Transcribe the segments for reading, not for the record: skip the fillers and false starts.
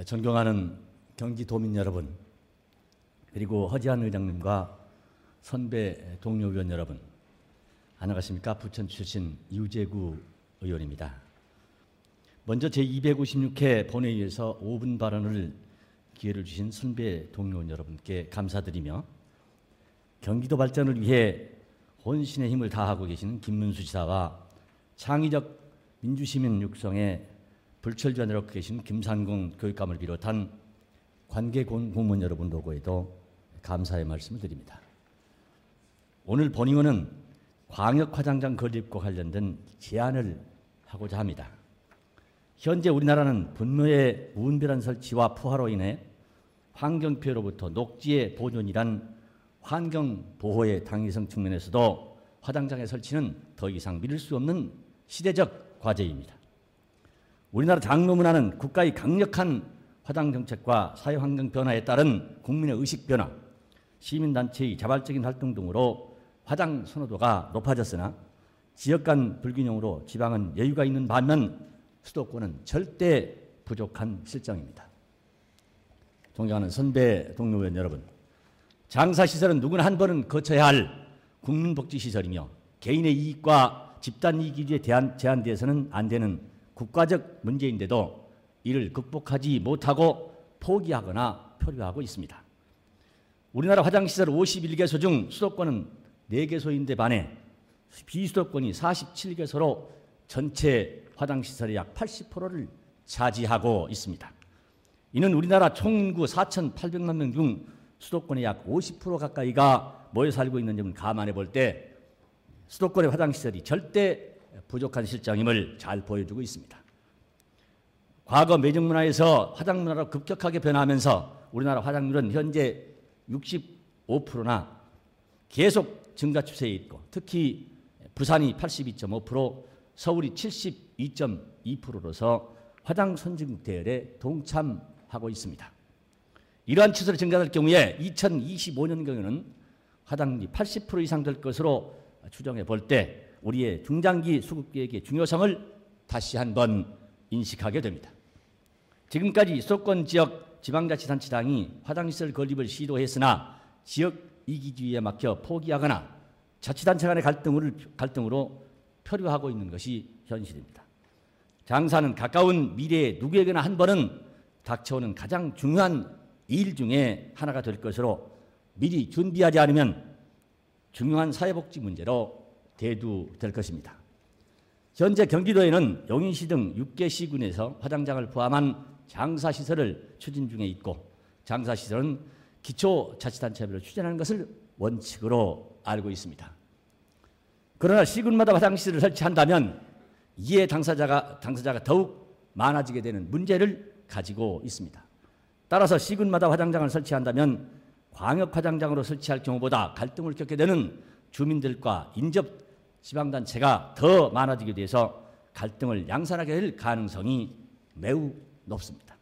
존경하는 경기도민 여러분, 그리고 허지한 의장님과 선배 동료 의원 여러분, 안녕하십니까? 부천 출신 유재구 의원입니다. 먼저 제256회 본회의에서 5분 발언을 기회를 주신 선배 동료 의원 여러분께 감사드리며, 경기도 발전을 위해 혼신의 힘을 다하고 계시는 김문수 지사와 창의적 민주시민 육성에 불철주야 노력하고 계신 김산공 교육감을 비롯한 관계 공무원 여러분 노고에도 감사의 말씀을 드립니다. 오늘 본의원은 광역화장장 건립과 관련된 제안을 하고자 합니다. 현재 우리나라는 분노의 무분별한 설치와 포화로 인해 환경피해로부터 녹지의 보존이란 환경보호의 당위성 측면에서도 화장장의 설치는 더 이상 미룰 수 없는 시대적 과제입니다. 우리나라 장로 문화는 국가의 강력한 화장정책과 사회환경 변화에 따른 국민의 의식 변화, 시민단체의 자발적인 활동 등으로 화장 선호도가 높아졌으나 지역 간 불균형으로 지방은 여유가 있는 반면 수도권은 절대 부족한 실정입니다. 존경하는 선배 동료 의원 여러분, 장사시설은 누구나 한 번은 거쳐야 할 국민복지시설이며 개인의 이익과 집단 이익에 제한되어서는 안 되는 국가적 문제인데도 이를 극복하지 못하고 포기하거나 표류하고 있습니다. 우리나라 화장시설 51개소 중 수도권은 4개소인데 반해 비수도권이 47개소로 전체 화장시설의 약 80%를 차지하고 있습니다. 이는 우리나라 총 인구 4,800만 명 중 수도권의 약 50% 가까이가 모여 살고 있는 점을 감안해 볼 때 수도권의 화장시설이 절대 부족한 실정임을 잘 보여주고 있습니다. 과거 매정문화에서 화장문화로 급격하게 변화하면서 우리나라 화장률은 현재 65%나 계속 증가 추세에 있고, 특히 부산이 82.5%, 서울이 72.2%로서 화장 선진국 대열에 동참하고 있습니다. 이러한 추세로 증가될 경우에 2025년경에는 화장률이 80% 이상 될 것으로 추정해 볼 때 우리의 중장기 수급계획의 중요성을 다시 한번 인식하게 됩니다. 지금까지 수도권 지역 지방자치단체장이 화장시설 건립을 시도했으나 지역 이기주의에 막혀 포기하거나 자치단체 간의 갈등으로 표류하고 있는 것이 현실입니다. 장사는 가까운 미래에 누구에게나 한 번은 닥쳐오는 가장 중요한 일 중에 하나가 될 것으로 미리 준비하지 않으면 중요한 사회복지 문제로 대두될 것입니다. 현재 경기도에는 용인시 등 6개 시군에서 화장장을 포함한 장사시설을 추진 중에 있고, 장사시설은 기초자치단체별로 추진하는 것을 원칙으로 알고 있습니다. 그러나 시군마다 화장시설을 설치한다면 이에 당사자가 더욱 많아지게 되는 문제를 가지고 있습니다. 따라서 시군마다 화장장을 설치한다면 광역화장장으로 설치할 경우보다 갈등을 겪게 되는 주민들과 인접 지방단체가 더 많아지게 돼서 갈등을 양산하게 될 가능성이 매우 높습니다.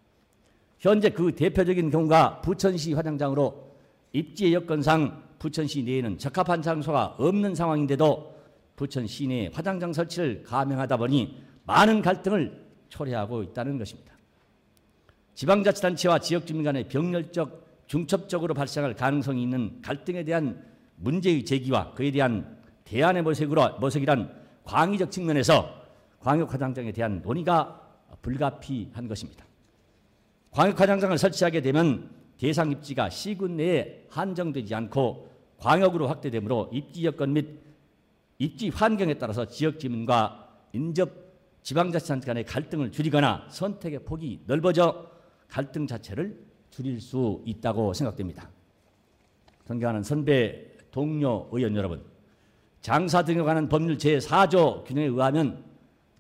현재 그 대표적인 경우가 부천시 화장장으로 입지의 여건상 부천시 내에는 적합한 장소가 없는 상황인데도 부천시 내에 화장장 설치를 감행하다 보니 많은 갈등을 초래하고 있다는 것입니다. 지방자치단체와 지역주민 간의 병렬적 중첩적으로 발생할 가능성이 있는 갈등에 대한 문제의 제기와 그에 대한 대안의 모색이란 광의적 측면에서 광역화장장에 대한 논의가 불가피한 것입니다. 광역화장장을 설치하게 되면 대상 입지가 시군 내에 한정되지 않고 광역으로 확대되므로 입지 여건 및 입지 환경에 따라서 지역 주민과 인접 지방자치단체 간의 갈등을 줄이거나 선택의 폭이 넓어져 갈등 자체를 줄일 수 있다고 생각됩니다. 존경하는 선배 동료 의원 여러분, 장사 등에 관한 법률 제4조 규정에 의하면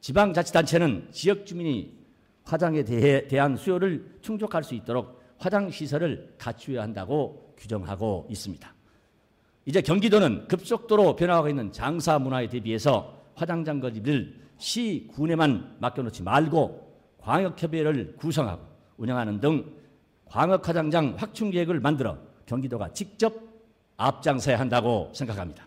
지방자치단체는 지역 주민이 화장에 대한 수요를 충족할 수 있도록 화장시설을 갖추어야 한다고 규정하고 있습니다. 이제 경기도는 급속도로 변화하고 있는 장사 문화에 대비해서 화장장 건립을 시군에만 맡겨놓지 말고 광역협의회를 구성하고 운영하는 등 광역화장장 확충 계획을 만들어 경기도가 직접 앞장서야 한다고 생각합니다.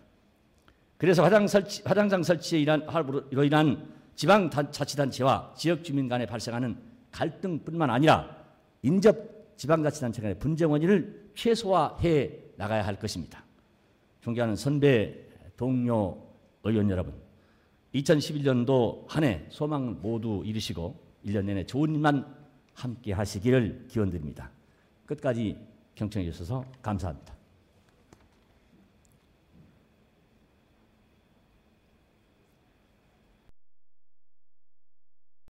그래서 화장장 설치에 인한 지방자치단체와 지역주민 간에 발생하는 갈등뿐만 아니라 인접 지방자치단체 간의 분쟁 원인을 최소화해 나가야 할 것입니다. 존경하는 선배 동료 의원 여러분, 2011년도 한 해 소망 모두 이루시고 1년 내내 좋은 일만 함께 하시기를 기원드립니다. 끝까지 경청해 주셔서 감사합니다.